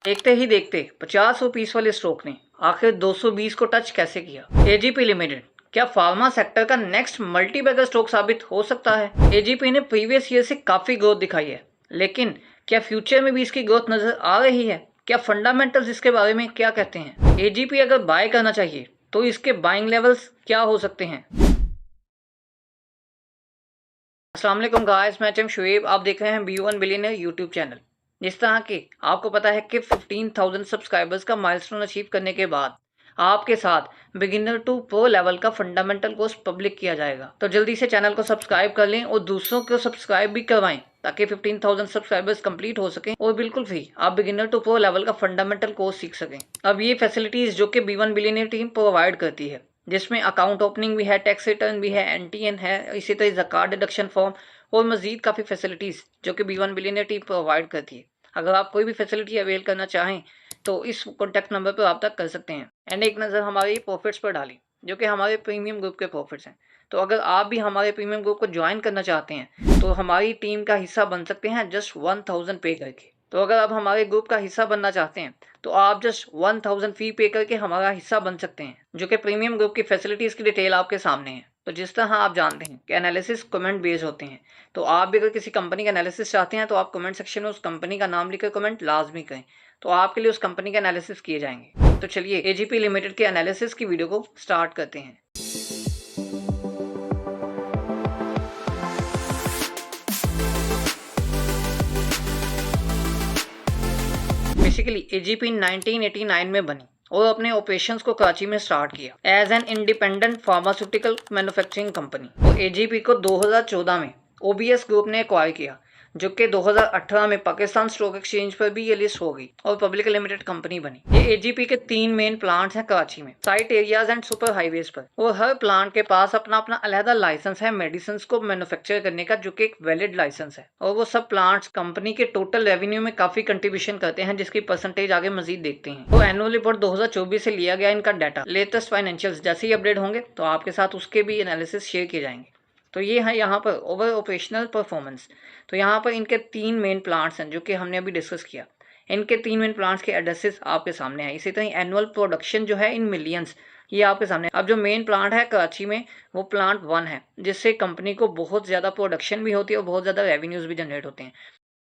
देखते ही देखते 50 रुपीस वाले स्टॉक ने आखिर 220 को टच कैसे किया। एजीपी लिमिटेड क्या फार्मा सेक्टर का नेक्स्ट मल्टी बैगर स्टॉक साबित हो सकता है। एजीपी ने प्रीवियस ईयर से काफी ग्रोथ दिखाई है, लेकिन क्या फ्यूचर में भी इसकी ग्रोथ नजर आ रही है? क्या फंडामेंटल्स इसके बारे में क्या कहते हैं? एजीपी अगर बाय करना चाहिए तो इसके बाइंग लेवल्स क्या हो सकते हैं? अस्सलाम वालेकुम गाइस, मैं एचएम शुएब, आप देख रहे हैं B1 बिलियनर यूट्यूब चैनल। जिस तरह के आपको पता है कि 15,000 सब्सक्राइबर्स का माइलस्टोन अचीव करने के बाद आपके साथ बिगिनर टू प्रो लेवल का फंडामेंटल कोर्स पब्लिक किया जाएगा, तो जल्दी से चैनल को सब्सक्राइब कर लें और दूसरों को सब्सक्राइब भी करवाएं ताकि 15,000 सब्सक्राइबर्स कंप्लीट हो सकें और बिल्कुल फ्री आप बिगिनर टू प्रो लेवल का फंडामेंटल कोर्स सीख सकें। अब ये फैसिलिटीज जो कि B1 बिलियनर टीम प्रोवाइड करती है, जिसमें अकाउंट ओपनिंग भी है, टैक्स रिटर्न भी है, एनटीएन है, इसी तरह ज़कात डिडक्शन फॉर्म और मजीद काफ़ी फैसिलिटीज़ जो कि B1 बिलियनर टीम प्रोवाइड करती है। अगर आप कोई भी फैसिलिटी अवेल करना चाहें तो इस कॉन्टैक्ट नंबर पर रब्ता कर सकते हैं। एंड एक नज़र हमारे प्रॉफिट्स पर डाली जो कि हमारे प्रीमियम ग्रुप के प्रॉफिट्स हैं। तो अगर आप भी हमारे प्रीमियम ग्रुप को ज्वाइन करना चाहते हैं तो हमारी टीम का हिस्सा बन सकते हैं जस्ट 1000 पे करके। तो अगर आप हमारे ग्रुप का हिस्सा बनना चाहते हैं तो आप जस्ट 1000 फी पे करके हमारा हिस्सा बन सकते हैं, जो कि प्रीमियम ग्रुप की फैसिलिटीज़ की डिटेल आपके सामने है। तो जिस तरह आप जानते हैं कि एनालिसिस कमेंट बेस्ड होते हैं, तो आप भी अगर किसी कंपनी का एनालिसिस चाहते हैं तो आप कमेंट सेक्शन में उस कंपनी का नाम लिखकर कमेंट लाजमी करें, तो आपके लिए उस कंपनी का एनालिसिस किए जाएंगे। तो चलिए एजीपी लिमिटेड के एनालिसिस की वीडियो को स्टार्ट करते हैं। बेसिकली एजीपी 1989 में बनी और अपने ऑपरेशंस को कराची में स्टार्ट किया as an independent pharmaceutical manufacturing company. और एजीपी को 2014 में ओबीएस ग्रुप ने एक्वायर किया, जो कि 2018 में पाकिस्तान स्टॉक एक्सचेंज पर भी ये लिस्ट हो गई और पब्लिक लिमिटेड कंपनी बनी। ये एजीपी के 3 मेन प्लांट्स हैं कराची में, site areas and super highways पर, और हर प्लांट के पास अपना अपना अलहदा लाइसेंस है मेडिसिन को मैन्युफैक्चर करने का, जो कि एक वैलिड लाइसेंस है। और वो सब प्लांट्स कंपनी के टोटल रेवेन्यू में काफी कंट्रीब्यूशन करते हैं, जिसकी परसेंटेज आगे मजीद देखते हैं। तो एनुअल रिपोर्ट 2024 से लिया गया इनका डाटा, लेटेस्ट फाइनेंशियल्स जैसे ही अपडेट होंगे तो आपके साथ उसके भी एनालिसिस शेयर किए जाएंगे। तो ये है यहाँ पर ओवर ऑपरेशनल परफॉर्मेंस। तो यहाँ पर इनके 3 मेन प्लांट्स हैं जो कि हमने अभी डिस्कस किया। इनके 3 मेन प्लांट्स के एड्रेसेस आपके सामने हैं। इसी तरह एनुअल प्रोडक्शन जो है इन मिलियंस, ये आपके सामने। अब जो मेन प्लांट है कराची में वो प्लांट 1 है, जिससे कंपनी को बहुत ज़्यादा प्रोडक्शन भी होती है और बहुत ज़्यादा रेवेन्यूज़ भी जनरेट होते हैं।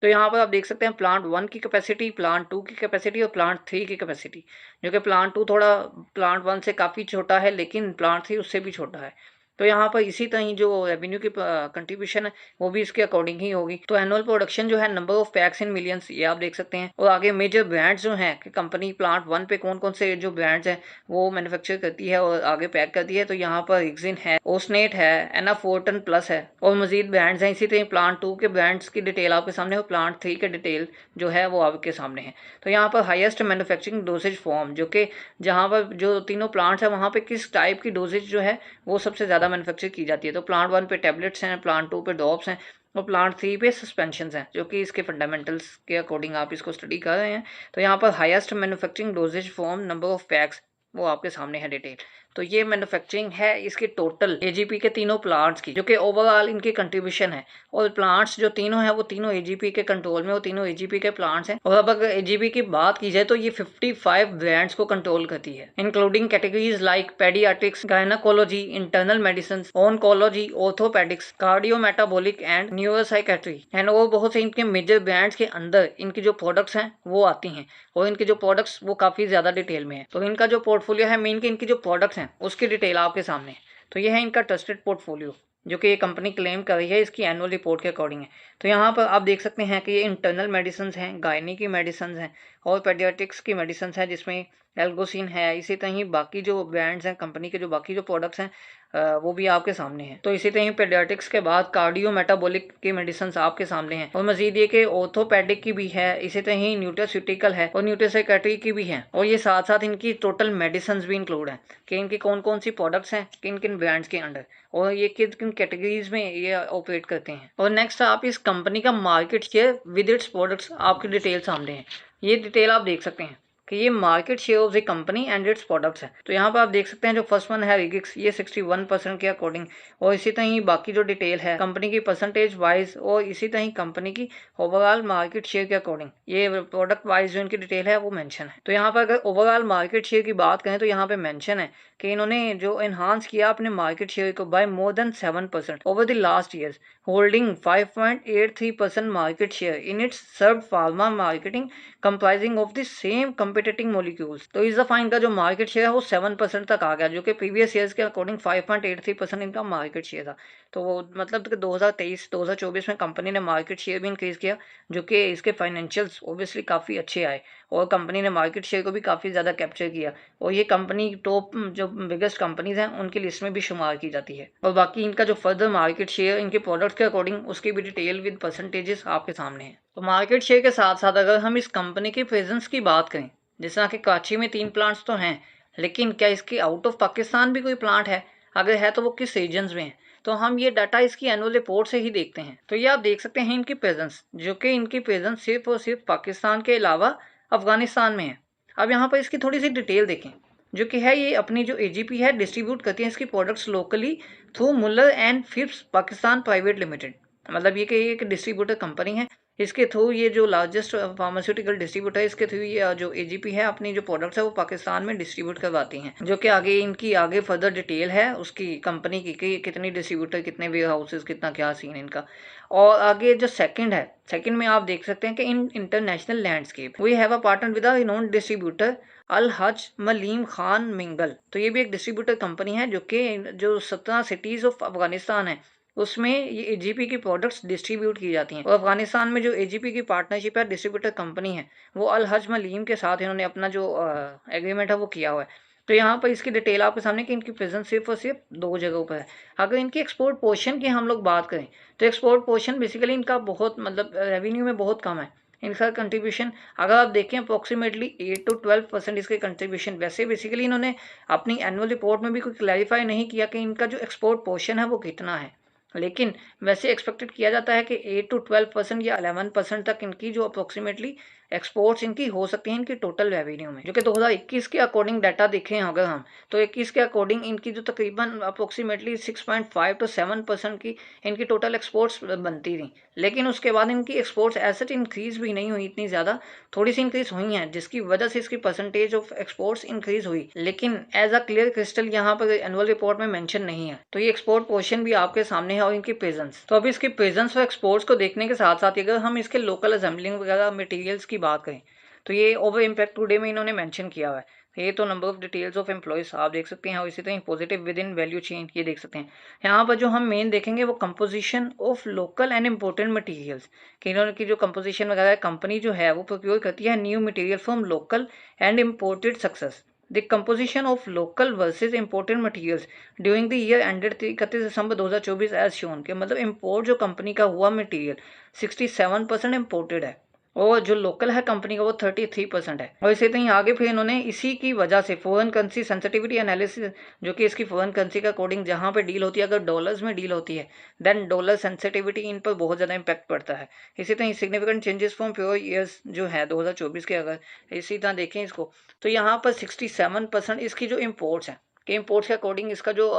तो यहाँ पर आप देख सकते हैं प्लांट 1 की कैपेसिटी, प्लांट 2 की कैपेसिटी और प्लांट 3 की कैपेसिटी, जो कि प्लांट 2 थोड़ा प्लांट 1 से काफ़ी छोटा है, लेकिन प्लांट 3 उससे भी छोटा है। तो यहाँ पर इसी तरह जो रेवेन्यू की कंट्रीब्यूशन है वो भी इसके अकॉर्डिंग ही होगी। तो एनुअल प्रोडक्शन जो है, number of PACS in millions, ये आप देख सकते हैं। और आगे मेजर ब्रांड्स जो हैं कि कंपनी प्लांट 1 पे कौन कौन से जो ब्रांड्स हैं वो मैन्युफैक्चर करती है और आगे पैक करती है। तो यहाँ पर एक्जिन है, ओसनेट है, एनाफोर्टन प्लस है और मजीद ब्रांड्स हैं। इसी तरह प्लांट 2 के ब्रांड्स की डिटेल आपके सामने है और प्लांट 3 के डिटेल जो है वो आपके सामने है। तो यहाँ पर हाईएस्ट मैन्युफैक्चरिंग डोजेज फॉर्म, जो कि जहाँ पर जो तीनों प्लांट्स हैं वहाँ पे किस टाइप की डोजेज जो है वो सबसे ज़्यादा मैन्युफैक्चर की जाती है। तो प्लांट 1 पे टैबलेट्स हैं, प्लांट 2 पे ड्रॉप्स हैं और प्लांट 3 पे सस्पेंशन हैं, जो कि इसके फंडामेंटल्स के अकॉर्डिंग आप इसको स्टडी कर रहे हैं। तो यहाँ पर highest manufacturing doses form, number of PACS, वो आपके सामने है डिटेल। तो ये मैन्युफैक्चरिंग है इसकी टोटल एजीपी के तीनों प्लांट्स की, जो कि ओवरऑल इनकी कंट्रीब्यूशन है। और प्लांट्स जो तीनों हैं वो तीनों एजीपी के कंट्रोल में, वो तीनों एजीपी के प्लांट्स हैं। और अब अगर एजीपी की बात की जाए तो ये 55 ब्रांड्स को कंट्रोल करती है, including categories like paediatrics, gynaecology, internal medicine, oncology, orthopaedics, cardio metabolic and neuropsychiatry and और बहुत से इनके मेजर ब्रांड्स के अंदर इनकी जो प्रोडक्ट्स हैं वो आती हैं। और इनके जो प्रोडक्ट्स वो काफ़ी ज़्यादा डिटेल में है। तो इनका जो पोर्टफोलियो है मेन के, इनकी जो प्रोडक्ट्स हैं उसकी डिटेल आपके सामने है। तो ये है इनका ट्रस्टेड पोर्टफोलियो, जो कि ये कंपनी क्लेम कर रही है इसकी एनुअल रिपोर्ट के अकॉर्डिंग है। तो यहाँ पर आप देख सकते हैं कि ये इंटरनल मेडिसिन हैं, गायनी की मेडिसिन हैं और पेडियाट्रिक्स की मेडिसिन है, जिसमें एल्गोसिन है। इसी तरह ही बाकी जो ब्रांड्स हैं कंपनी के, जो बाकी जो प्रोडक्ट्स हैं वो भी आपके सामने हैं। तो इसी तरह पेडियाट्रिक्स के बाद कार्डियो मेटाबॉलिक की मेडिसिन आपके सामने हैं और मजीद ये कि ऑर्थोपेडिक की भी है, इसी तरह ही न्यूट्रास्यूटिकल है और न्यूट्रोसाइकेट्री की भी है। और ये साथ साथ इनकी टोटल मेडिसिन भी इंक्लूड हैं कि इनकी कौन कौन सी प्रोडक्ट्स हैं किन किन ब्रांड्स के अंडर और ये किन किन कैटेगरीज में ये ऑपरेट करते हैं। और नेक्स्ट आप इस कंपनी का market share with its products आपकी डिटेल सामने है। ये डिटेल आप देख सकते हैं कि ये market share of the company and its products है। तो यहाँ पर आप देख सकते हैं जो फर्स्ट वन है रिगिक्स, ये 61% के अकॉर्डिंग, और इसी तरह ही बाकी जो डिटेल है कंपनी की परसेंटेज वाइज और इसी तरह ही कंपनी की ओवरऑल मार्केट शेयर के अकॉर्डिंग ये प्रोडक्ट वाइज जो इनकी डिटेल है वो मेंशन है। तो यहाँ पर अगर ओवरऑल मार्केट शेयर की बात करें तो यहाँ पे मेंशन है कि इन्होंने जो एनहांस किया अपने मार्केट शेयर को by more than 7% over the last years, holding 5.83% market share in its serve pharma marketing comprising of the same competing molecules. तो इस दफा इनका जो मार्केट शेयर है वो 7% तक आ गया, जो कि प्रीवियस ईयर्स के अकॉर्डिंग 5.83% इनका मार्केट शेयर था। तो वो मतलब कि 2023-2024 में कंपनी ने मार्केट शेयर भी इंक्रीज किया, जो कि इसके फाइनेंशियल्स ओब्वियसली काफ़ी अच्छे आए और कंपनी ने मार्केट शेयर को भी काफ़ी ज़्यादा कैप्चर किया और ये कंपनी टॉप जो बिगेस्ट कंपनीज हैं उनकी लिस्ट में भी शुमार की जाती है। और बाकी इनका जो फर्दर मार्केट शेयर इनके प्रोडक्ट्स के अकॉर्डिंग उसकी भी डिटेल विद परसेंटेजेस आपके सामने है। तो मार्केट शेयर के साथ साथ अगर हम इस कंपनी के प्रेजेंस की बात करें, जिस तरह के कराची में 3 प्लांट्स तो हैं, लेकिन क्या इसके आउट ऑफ पाकिस्तान भी कोई प्लांट है? अगर है तो वो किस रीजन्स में है? तो हम ये डाटा इसकी एनुअल रिपोर्ट से ही देखते हैं। तो ये आप देख सकते हैं इनकी प्रेजेंस, जो कि इनकी प्रेजेंस सिर्फ और सिर्फ पाकिस्तान के अलावा अफगानिस्तान में है। अब यहाँ पर इसकी थोड़ी सी डिटेल देखें, जो कि है ये अपनी जो एजीपी है डिस्ट्रीब्यूट करती है इसकी products locally through Muller and Phipps Pakistan private limited. मतलब ये कि एक डिस्ट्रीब्यूटर कंपनी है, इसके थ्रू ये जो लार्जेस्ट फार्मास्यूटिकल डिस्ट्रीब्यूटर है इसके थ्रू ये जो एजीपी है अपनी जो प्रोडक्ट्स है वो पाकिस्तान में डिस्ट्रीब्यूट करवाती हैं, जो कि आगे इनकी आगे फर्दर डिटेल है उसकी कंपनी की कि कितनी डिस्ट्रीब्यूटर, कितने वेयर हाउसेज, कितना क्या सीन है इनका। और आगे जो सेकंड में आप देख सकते हैं कि in international landscape we have a partner with a renowned distributor Al Haj Malim Khan mingle. तो ये भी एक डिस्ट्रीब्यूटर कंपनी है जो कि जो 17 सिटीज़ ऑफ अफगानिस्तान है उसमें ये एजीपी की प्रोडक्ट्स डिस्ट्रीब्यूट की जाती हैं। और अफगानिस्तान में जो एजीपी की पार्टनरशिप है डिस्ट्रीब्यूटर कंपनी है वो अल हज मलीम के साथ इन्होंने अपना जो एग्रीमेंट है वो किया हुआ है। तो यहाँ पर इसकी डिटेल आपके सामने कि इनकी प्रेजेंस सिर्फ और सिर्फ 2 जगहों पर है। अगर इनकी एक्सपोर्ट पोर्शन की हम लोग बात करें तो एक्सपोर्ट पोर्शन बेसिकली इनका बहुत मतलब रेवेन्यू में बहुत कम है। इनका कंट्रीब्यूशन अगर आप देखें अप्रोक्सीमेटली 8 to 12% इसके कंट्रीब्यूशन। वैसे बेसिकली इन्होंने अपनी एनुअल रिपोर्ट में भी कोई क्लैरिफाई नहीं किया कि इनका जो एक्सपोर्ट पोर्शन है वो कितना है, लेकिन वैसे एक्सपेक्टेड किया जाता है कि 8 to 12% या 11% तक इनकी जो अप्रोक्सीमेटली एक्सपोर्ट्स इनकी हो सकती हैं इनकी टोटल रेवेन्यू में, जो कि 2021 के अकॉर्डिंग डाटा देखें अगर हम तो 21 के अकॉर्डिंग इनकी जो तकरीबन अप्रोक्सीमेटली 6.5 to 7% की इनकी टोटल एक्सपोर्ट्स बनती थी। लेकिन उसके बाद इनकी एक्सपोर्ट्स एसेट इंक्रीज भी नहीं हुई इतनी ज़्यादा, थोड़ी सी इंक्रीज हुई हैं जिसकी वजह से इसकी परसेंटेज ऑफ एक्सपोर्ट्स इंक्रीज हुई, लेकिन एज अ क्लियर क्रिस्टल यहाँ पर एनुअल रिपोर्ट में मेंशन नहीं है। तो ये एक्सपोर्ट पोर्शन भी आपके सामने है और इनकी प्रेजेंस। तो अभी इसकी प्रेजेंस और एक्सपोर्ट्स को देखने के साथ साथ अगर हम इसके लोकल असेंबलिंग वगैरह मटेरियल्स की बात करें तो ये ओवर इम्पैक्ट टुडे में इन्होंने मेंशन किया हुआ है। ये तो number of details of employees आप देख सकते हैं और इसी तरह positive with in value chain ये देख सकते हैं। यहाँ पर जो हम मेन देखेंगे वो composition of local and important materials कि इन्होंने की जो कंपोजिशन वगैरह कंपनी जो है वो प्रोक्योर करती है new material from local and imported success. The composition of local versus imported materials during the year ended 31 December 2024 as shown के मतलब इम्पोर्ट जो कंपनी का हुआ मटेरियल 67% इम्पोर्टेड है और जो लोकल है कंपनी का वो 33% है। और इसी तरह आगे फिर इन्होंने इसी की वजह से फॉरेन करेंसी सेंसिटिविटी एनालिसिस, जो कि इसकी फॉरेन करेंसी का अकॉर्डिंग जहाँ पे डील होती है अगर डॉलर्स में डील होती है देन डॉलर सेंसिटिविटी इन पर बहुत ज़्यादा इंपैक्ट पड़ता है। इसी तरह significant changes from pure years जो है 2024 के अगर इसी तरह देखें इसको तो यहाँ पर 67% इसकी जो इम्पोर्ट्स हैं कि इम्पोर्ट्स के अकॉर्डिंग इसका जो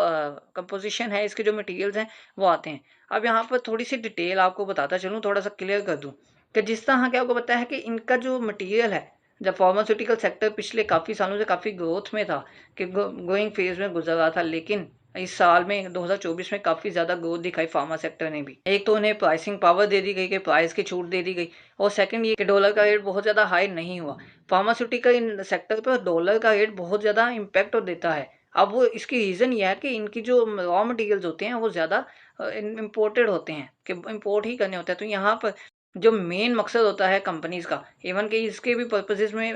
कंपोजिशन है इसके जो मटेरियल्स हैं वो आते हैं। अब यहाँ पर थोड़ी सी डिटेल आपको बताता चलूँ, थोड़ा सा क्लियर कर दूँ कि जिस तरह क्या आपको पता है कि इनका जो मटेरियल है जब फार्मास्यूटिकल सेक्टर पिछले काफ़ी सालों से काफ़ी ग्रोथ में था कि ग्रोइंग फेज में गुजर रहा था, लेकिन इस साल में 2024 में काफ़ी ज़्यादा ग्रोथ दिखाई फार्मा सेक्टर ने भी। एक तो उन्हें प्राइसिंग पावर दे दी गई कि प्राइस की छूट दे दी गई और सेकंड ये कि डॉलर का रेट बहुत ज़्यादा हाई नहीं हुआ। फार्मास्यूटिकल सेक्टर पर डॉलर का रेट बहुत ज़्यादा इम्पैक्ट देता है। अब वो इसकी रीज़न ये है कि इनकी जो रॉ मटेरियल्स होते हैं वो ज़्यादा इम्पोर्टेड होते हैं कि इम्पोर्ट ही करने होते हैं। तो यहाँ पर जो मेन मकसद होता है कंपनीज़ का इवन कि इसके भी पर्पसेस में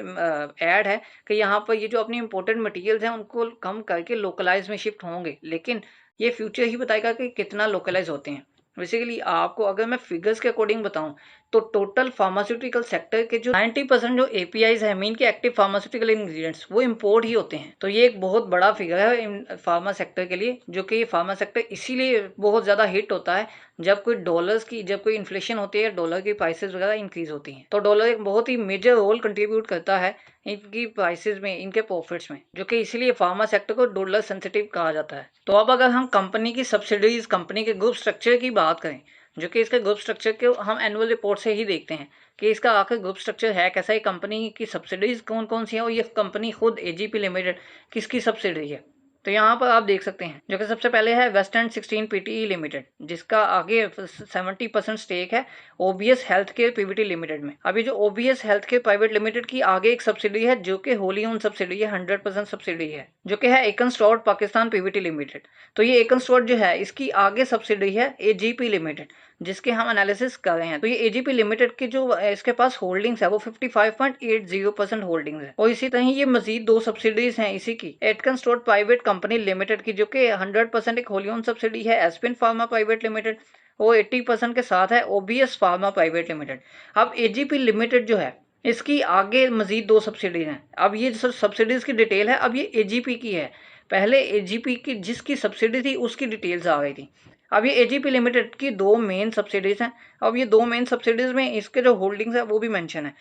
ऐड है कि यहाँ पर ये जो अपनी इम्पोर्टेड मटेरियल्स हैं उनको कम करके लोकलाइज में शिफ्ट होंगे, लेकिन ये फ्यूचर ही बताएगा कि कितना लोकलाइज होते हैं। बेसिकली आपको अगर मैं फिगर्स के अकॉर्डिंग बताऊं तो टोटल फार्मास्यूटिकल सेक्टर के जो 90% जो एपीआईज है मीन के एक्टिव फार्मास्यूटिकल इंग्रेडिएंट्स वो इंपोर्ट ही होते हैं। तो ये एक बहुत बड़ा फिगर है फार्मा सेक्टर के लिए, जो कि ये फार्मा सेक्टर इसीलिए बहुत ज़्यादा हिट होता है जब कोई इन्फ्लेशन होती है या डॉलर की प्राइसेस वगैरह इंक्रीज होती हैं। तो डॉलर एक बहुत ही मेजर रोल कंट्रीब्यूट करता है इनकी प्राइसेस में, इनके प्रॉफिट्स में, जो कि इसीलिए फार्मा सेक्टर को डॉलर सेंसिटिव कहा जाता है। तो अब अगर हम कंपनी की सब्सिडीज, कंपनी के ग्रुप स्ट्रक्चर की बात करें, जो कि इसके ग्रुप स्ट्रक्चर को हम एनुअल रिपोर्ट से ही देखते हैं कि इसका आखिर ग्रुप स्ट्रक्चर है कैसा, है कंपनी की सब्सिडीज कौन कौन सी है और ये कंपनी खुद एजीपी लिमिटेड किसकी सब्सिडी है। तो यहाँ पर आप देख सकते हैं, जो कि सबसे पहले है वेस्टर्न 16 पीटीई लिमिटेड, जिसका आगे 70% स्टेक है OBS health care Pvt limited में। अभी जो OBS health care private limited की आगे एक सब्सिडी है जो कि होली ओन सब्सिडी है, 100% सब्सिडी है, जो कि है एकन स्टोर्ड पाकिस्तान पीवीटी लिमिटेड। तो ये एकन स्टोर्ड जो है इसकी आगे सब्सिडी है एजीपी लिमिटेड, जिसके हम एनालिसिस कर रहे हैं। तो ये एजीपी लिमिटेड की जो इसके पास होल्डिंग्स है वो 55.80% होल्डिंग्स है। और इसी तरह ये मजीद 2 सब्सिडीज हैं इसी की, एटकन स्टोर्ड प्राइवेट कंपनी लिमिटेड की, जो कि 100% एक होली ओन सब्सिडी है एस्पिन फार्मा प्राइवेट लिमिटेड, वो 80% के साथ है ओबीएस फार्मा प्राइवेट लिमिटेड। अब एजीपी लिमिटेड जो है इसकी आगे मजीद 2 सब्सिडीज हैं। अब ये सब्सिडीज की डिटेल है, अब ये एजीपी की है। पहले एजीपी की जिसकी सब्सिडी थी उसकी डिटेल्स आ गई थी। अब ये एजीपी लिमिटेड की 2 मेन सब्सिडीज हैं। अब ये 2 मेन सब्सिडीज में इसके जो होल्डिंग्स है वो भी मेंशन है।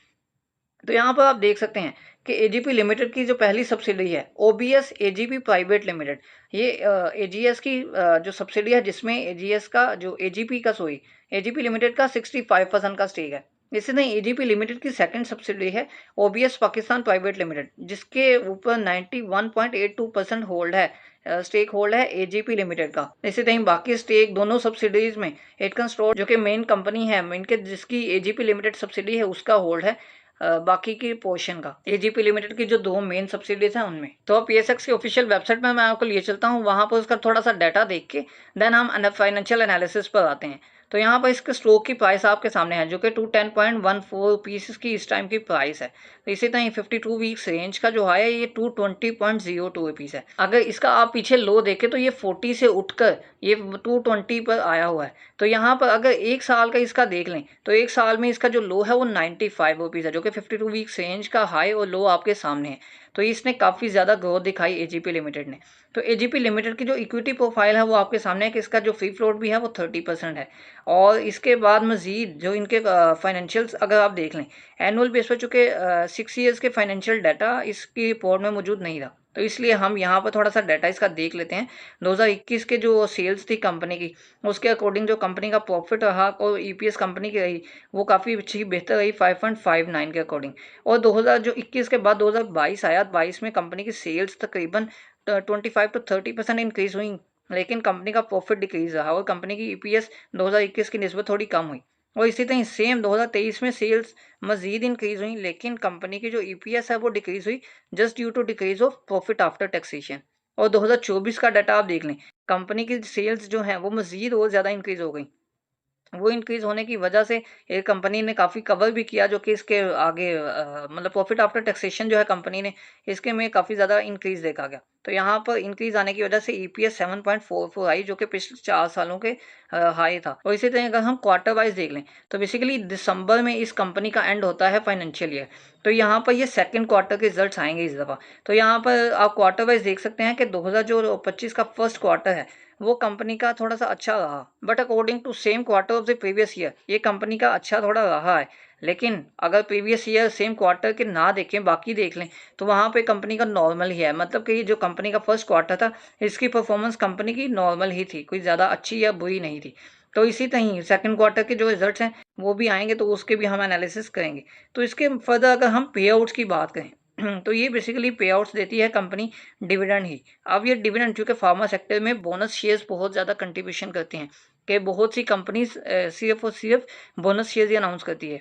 तो यहाँ पर आप देख सकते हैं कि एजीपी लिमिटेड की जो पहली सब्सिडी है ओबीएस एजीपी प्राइवेट लिमिटेड, ये एजीएस की जो सब्सिडी है, जिसमें एजीएस का जो एजीपी का एजीपी लिमिटेड का 65% का स्टेक है। इसी तरह एजीपी लिमिटेड की सेकंड सब्सिडी है ओबीएस पाकिस्तान प्राइवेट लिमिटेड, जिसके ऊपर 91.82% होल्ड है, स्टेक होल्ड है एजीपी लिमिटेड का। इसी तरह बाकी स्टेक दोनों सब्सिडीज में एटकन स्टोर जो कि मेन कंपनी है, इनके जिसकी एजीपी लिमिटेड सब्सिडी है उसका होल्ड है बाकी की पोर्शन का, एजीपी लिमिटेड की जो 2 मेन सब्सिडीज हैं उनमें। तो अब पीएसएक्स की ऑफिशियल वेबसाइट में मैं आपको लिए चलता हूँ, वहां पर उसका थोड़ा सा डाटा देख के देन हम फाइनेंशियल एनालिसिस पर आते हैं। तो यहाँ पर इसके स्टॉक की प्राइस आपके सामने है, जो कि 210.14 रुपीस की इस टाइम की प्राइस है। तो इसी तरह 52 वीक्स रेंज का जो हाई है ये 220.02 रुपीस है। अगर इसका आप पीछे लो देखें तो ये 40 से उठकर ये 220 पर आया हुआ है। तो यहाँ पर अगर 1 साल का इसका देख लें तो 1 साल में इसका जो लो है वो 95 रुपीस है, जो कि 52 वीक्स रेंज का हाई और लो आपके सामने है। तो इसने काफ़ी ज़्यादा ग्रोथ दिखाई एजीपी लिमिटेड ने। तो एजीपी लिमिटेड की जो इक्विटी प्रोफाइल है वो आपके सामने है कि इसका जो फ्री फ्लोट भी है वो 30% है। और इसके बाद मजीद जो इनके फाइनेंशियल्स अगर आप देख लें एनुअल बेस पर, चूँकि 6 ईयर्स के फाइनेंशियल डाटा इसकी रिपोर्ट में मौजूद नहीं था, तो इसलिए हम यहाँ पर थोड़ा सा डाटा इसका देख लेते हैं। 2021 के जो सेल्स थी कंपनी की उसके अकॉर्डिंग जो कंपनी का प्रॉफिट रहा और ईपीएस कंपनी की रही वो काफ़ी अच्छी बेहतर रही 5.59 के अकॉर्डिंग। और 2021 के बाद 2022 आया, 22 में कंपनी की सेल्स तकरीबन 25 to 30% इंक्रीज हुई, लेकिन कंपनी का प्रॉफिट डिक्रीज रहा और कंपनी की ईपीएस 2021 की निस्बत थोड़ी कम हुई। और इसी तरह सेम 2023 में सेल्स मजीद इंक्रीज हुई, लेकिन कंपनी की जो ईपीएस है वो डिक्रीज हुई just due to decrease of profit after taxation. और 2024 का डाटा आप देख लें, कंपनी की सेल्स जो है वो मजीद और ज़्यादा इंक्रीज हो गई। वो इंक्रीज होने की वजह से ये कंपनी ने काफ़ी कवर भी किया, जो कि इसके आगे मतलब प्रॉफिट आफ्टर टैक्सेशन जो है कंपनी ने इसके में काफ़ी ज़्यादा इंक्रीज देखा गया। तो यहाँ पर इंक्रीज आने की वजह से ईपीएस 7.44 आई, जो कि पिछले 4 सालों के हाई था। और इसी तरह अगर हम क्वार्टर वाइज देख लें तो बेसिकली दिसंबर में इस कंपनी का एंड होता है फाइनेंशियल ईयर। तो यहाँ पर ये सेकंड क्वार्टर के रिजल्ट्स आएंगे इस दफ़ा। तो यहाँ पर आप क्वार्टर वाइज देख सकते हैं कि 2025 का फर्स्ट क्वार्टर है वो कंपनी का थोड़ा सा अच्छा रहा, but according to same quarter of the previous year ये कंपनी का अच्छा थोड़ा रहा है। लेकिन अगर प्रीवियस ईयर सेम क्वार्टर के ना देखें, बाकी देख लें, तो वहाँ पे कंपनी का नॉर्मल ही है। मतलब कि जो कंपनी का फर्स्ट क्वार्टर था इसकी परफॉर्मेंस कंपनी की नॉर्मल ही थी, कोई ज़्यादा अच्छी या बुरी नहीं थी। तो इसी तरह सेकंड क्वार्टर के जो रिजल्ट्स हैं वो भी आएंगे, तो उसके भी हम एनालिसिस करेंगे। तो इसके फर्दर अगर हम पे आउट्स की बात करें तो ये बेसिकली पे आउट्स देती है कंपनी डिविडेंड ही। अब ये डिविडेंड चूँकि फार्मा सेक्टर में बोनस शेयर्स बहुत ज़्यादा कंट्रीब्यूशन करते हैं कि बहुत सी कंपनीज सिर्फ और सिर्फ बोनस शेयर्स ही अनाउंस करती है।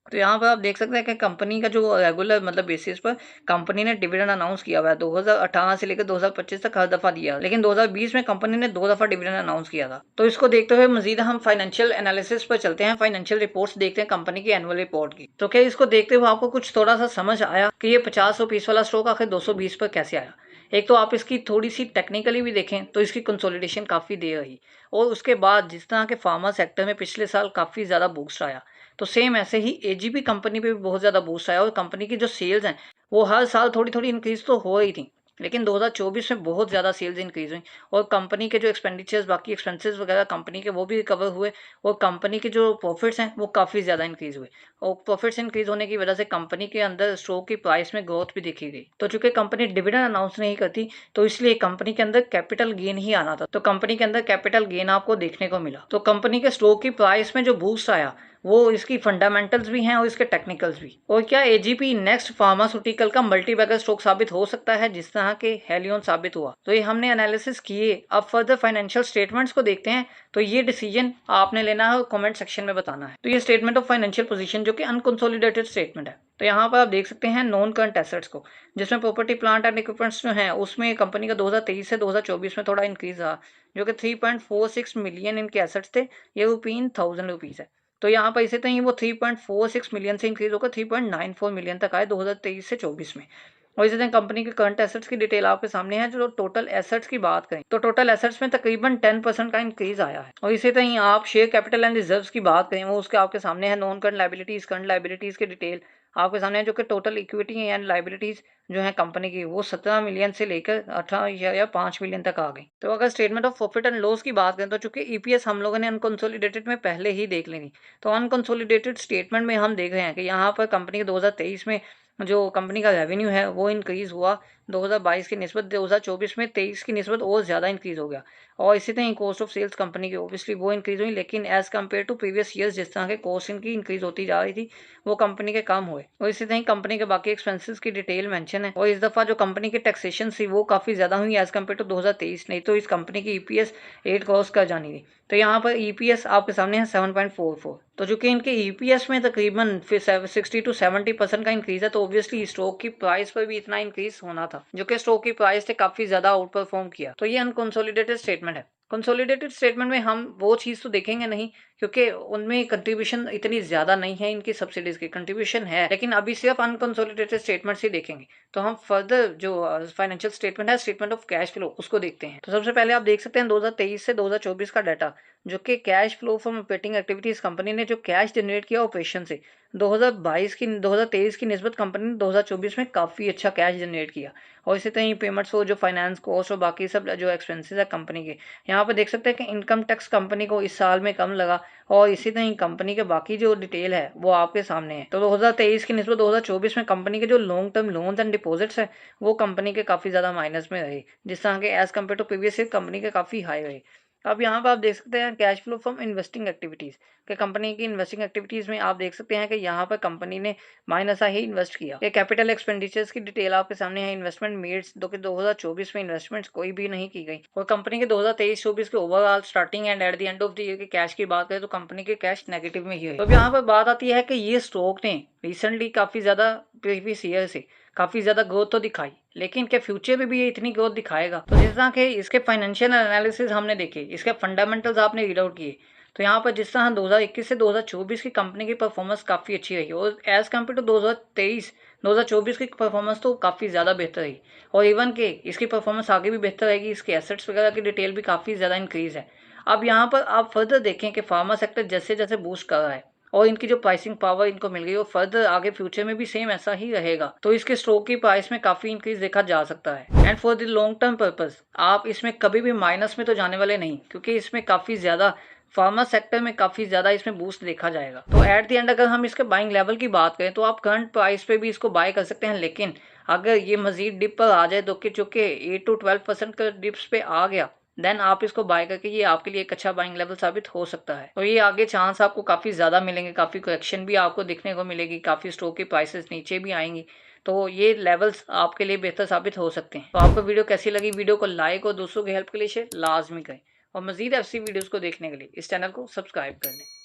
तो यहाँ पर आप देख सकते हैं कि कंपनी का जो रेगुलर मतलब बेसिस पर कंपनी ने डिविडेंड अनाउंस किया हुआ है 2018 से लेकर 2025 तक हर दफ़ा दिया, लेकिन 2020 में कंपनी ने 2 दफ़ा डिविडेंड अनाउंस किया था। तो इसको देखते हुए मजीद हम फाइनेंशियल एनालिसिस पर चलते हैं, फाइनेंशियल रिपोर्ट्स देखते हैं कंपनी की एनुअल रिपोर्ट की। तो क्या इसको देखते हुए आपको कुछ थोड़ा सा समझ आया कि ये 50 रुपीस वाला स्टॉक आखिर 220 पर कैसे आया। एक तो आप इसकी थोड़ी सी टेक्निकली भी देखें तो इसकी कंसोलिडेशन काफ़ी देर रही, और उसके बाद जिस तरह के फार्मा सेक्टर में पिछले साल काफ़ी ज़्यादा बूस्ट आया, तो सेम ऐसे ही एजीपी कंपनी पे भी बहुत ज़्यादा बूस्ट आया और कंपनी की जो सेल्स हैं वो हर साल थोड़ी थोड़ी इंक्रीज तो हो रही थी, लेकिन 2024 में बहुत ज़्यादा सेल्स इंक्रीज हुई और कंपनी के जो एक्सपेंडिचर्स बाकी एक्सपेंसेस वगैरह कंपनी के वो भी रिकवर हुए और कंपनी के जो प्रॉफिट्स हैं वो काफ़ी ज़्यादा इंक्रीज हुए और प्रॉफिट्स इंक्रीज होने की वजह से कंपनी के अंदर स्टॉक की प्राइस में ग्रोथ भी देखी गई। तो चूंकि कंपनी डिविडेंड अनाउंस नहीं करती तो इसलिए कंपनी के अंदर कैपिटल गेन ही आना था, तो कंपनी के अंदर कैपिटल गेन आपको देखने को मिला। तो कंपनी के स्टॉक की प्राइस में जो बूस्ट आया वो इसकी फंडामेंटल्स भी हैं और इसके टेक्निकल्स भी। और क्या एजीपी नेक्स्ट फार्मास्यूटिकल का मल्टीबैगर स्टॉक साबित हो सकता है जिस तरह के हेलियन साबित हुआ? तो ये हमने एनालिसिस किए। अब फर्दर फाइनेंशियल स्टेटमेंट्स को देखते हैं। तो ये डिसीजन आपने लेना है और कमेंट सेक्शन में बताना है। तो ये स्टेटमेंट ऑफ फाइनेंशियल पोजीशन जो कि अनकंसोलिडेटेड स्टेटमेंट है। तो यहाँ पर आप देख सकते हैं नॉन करंट एसेट्स को, जिसमें प्रॉपर्टी प्लांट एंड इक्विपमेंट्स जो हैं उसमें कंपनी का 2023 से 2024 में थोड़ा इंक्रीज रहा, जो कि 3.46 मिलियन इनके एसेट्स थे, ये ₹1000 है। तो यहाँ पर इसे तो वो 3.46 मिलियन से इंक्रीज होकर 3.94 मिलियन तक आए 2023 से 24 में। और इसी तरह कंपनी के करंट एसेट्स की डिटेल आपके सामने है। जो टोटल एसेट्स की बात करें तो टोटल एसेट्स में तकरीबन 10% का इंक्रीज आया है। और इसी तरह आप शेयर कैपिटल एंड रिजर्व्स की बात करें वो उसके आपके सामने है। नॉन करंट लाइबिलिटीज की डिटेल आपके सामने है, जो कि टोटल इक्विटी एंड लाइबिलिटीज जो है कंपनी की वो 17 मिलियन से लेकर 18 या 5 मिलियन तक आ गई। तो अगर statement of profit and loss की बात करें तो चूंकि ईपीएस हम लोगों ने अनकंसोलिडेटेड में पहले ही देख लेनी, तो अनकंसोलिडेटेड स्टेटमेंट में हम देख रहे हैं कि यहाँ पर कंपनी के 2023 में जो कंपनी का रेवेन्यू है वो इंक्रीज हुआ 2022 की निस्बत, 2024 में 23 की निस्बत और ज़्यादा इंक्रीज हो गया। और इसी तरह कॉस्ट ऑफ सेल्स कंपनी की ऑब्वियसली वो इंक्रीज हुई, लेकिन as compare to previous years जिस तरह के कॉस्ट इनकी इंक्रीज होती जा रही थी वो कंपनी के कम हुए। और इसी तरह कंपनी के बाकी एक्सपेंसेस की डिटेल मेंशन है। और इस दफ़ा जो कंपनी की टैक्सेशन थी वो काफ़ी ज़्यादा हुई एज कम्पेयर टू 2023, नहीं तो इस कंपनी की ईपीएस 8 क्रॉस कर जानी थी। तो यहाँ पर ईपीएस आपके सामने है 7.44। तो जो कि इनके ईपीएस में तकरीबन 60 to 70% का इंक्रीज है, तो ऑब्वियसली स्टॉक की प्राइस पर भी इतना इंक्रीज होना था, जो कि स्टॉक की प्राइस ने काफी ज्यादा आउट परफॉर्म किया। तो ये अनकंसोलिडेटेड स्टेटमेंट है। कंसोलिडेटेड स्टेटमेंट में हम वो चीज़ तो देखेंगे नहीं क्योंकि उनमें कंट्रीब्यूशन इतनी ज़्यादा नहीं है, इनकी सब्सिडीज की कंट्रीब्यूशन है, लेकिन अभी सिर्फ अनकंसोलिडेटेड स्टेटमेंट्स ही देखेंगे। तो हम फर्दर जो फाइनेंशियल स्टेटमेंट है, स्टेटमेंट ऑफ कैश फ्लो, उसको देखते हैं। तो सबसे पहले आप देख सकते हैं 2023 से 2024 का डाटा, जो कि cash flow from operating activities company ने जो कैश जनरेट किया ऑपरेशन से 2023 की निस्बत कंपनी ने 2024 में काफ़ी अच्छा कैश जनरेट किया। और इसी तरह पेमेंट्स हो, जो फाइनेंस कॉस्ट और बाकी सब जो एक्सपेंसेस है कंपनी के, यहाँ पर देख सकते हैं कि इनकम टैक्स कंपनी को इस साल में कम लगा। और इसी तरह कंपनी के बाकी जो डिटेल है वो आपके सामने है। तो 2023 की निस्बत 2024 में कंपनी के जो long term loans and deposits है वो कंपनी के काफ़ी ज़्यादा माइनस में रहे, जिस तरह के as compare to previous year company के काफ़ी हाई रहे। अब यहाँ पर आप देख सकते हैं cash flow from investing activities कि कंपनी की इन्वेस्टिंग एक्टिविटीज़ में आप देख सकते हैं कि यहाँ पर कंपनी ने माइनस ही इन्वेस्ट किया। ये कैपिटल एक्सपेंडिचर्स की डिटेल आपके सामने है। इन्वेस्टमेंट मेड्स, जो कि 2024 में इन्वेस्टमेंट्स कोई भी नहीं की गई। और कंपनी के 2023-24 के overall starting and at the end of the year के कैश की बात करें तो कंपनी के कैश नेगेटिव में ही है। तो अब यहाँ पर बात आती है कि ये स्टॉक ने रिसेंटली काफ़ी ज़्यादा प्रीवियस ईयर से काफ़ी ज़्यादा ग्रोथ तो दिखाई, लेकिन क्या फ्यूचर में भी ये इतनी ग्रोथ दिखाएगा? तो जिस तरह के इसके फाइनेंशियल एनालिसिस हमने देखे, इसके फंडामेंटल्स आपने रीड आउट किए, तो यहाँ पर जिस तरह 2021 से 2024 की कंपनी की परफॉर्मेंस काफ़ी अच्छी रही और एज कम्पेयर टू 2023-2024 की परफॉर्मेंस तो काफ़ी ज़्यादा बेहतर रही। और इवन के इसकी परफॉर्मेंस आगे भी बेहतर रहेगी, इसके एसेट्स वगैरह की डिटेल भी काफ़ी ज़्यादा इंक्रीज़ है। अब यहाँ पर आप फर्दर देखें कि फार्मा सेक्टर जैसे जैसे बूस्ट कर रहा है और इनकी जो प्राइसिंग पावर इनको मिल गई और फर्दर आगे फ्यूचर में भी सेम ऐसा ही रहेगा, तो इसके स्टॉक की प्राइस में काफ़ी इंक्रीज देखा जा सकता है। And for the long term purpose आप इसमें कभी भी माइनस में तो जाने वाले नहीं, क्योंकि इसमें काफ़ी ज़्यादा फार्मा सेक्टर में काफ़ी ज़्यादा इसमें बूस्ट देखा जाएगा। तो एट द एंड अगर हम इसके बाइंग लेवल की बात करें तो आप करंट प्राइस पे भी इसको बाय कर सकते हैं, लेकिन अगर ये मजीद डिप पर आ जाए तो कि चूँकि 8 to 12% का डिप्स पे आ गया, देन आप इसको बाय करके ये आपके लिए एक अच्छा बाइंग लेवल साबित हो सकता है। तो ये आगे चांस आपको काफ़ी ज़्यादा मिलेंगे, काफ़ी करेक्शन भी आपको देखने को मिलेगी, काफ़ी स्टॉक की प्राइसेस नीचे भी आएंगी, तो ये लेवल्स आपके लिए बेहतर साबित हो सकते हैं। तो आपको वीडियो कैसी लगी? वीडियो को लाइक और दोस्तों की हेल्प के लिए शेयर लाजमी करें और मजीद ऐसी वीडियोज़ को देखने के लिए इस चैनल को सब्सक्राइब कर लें।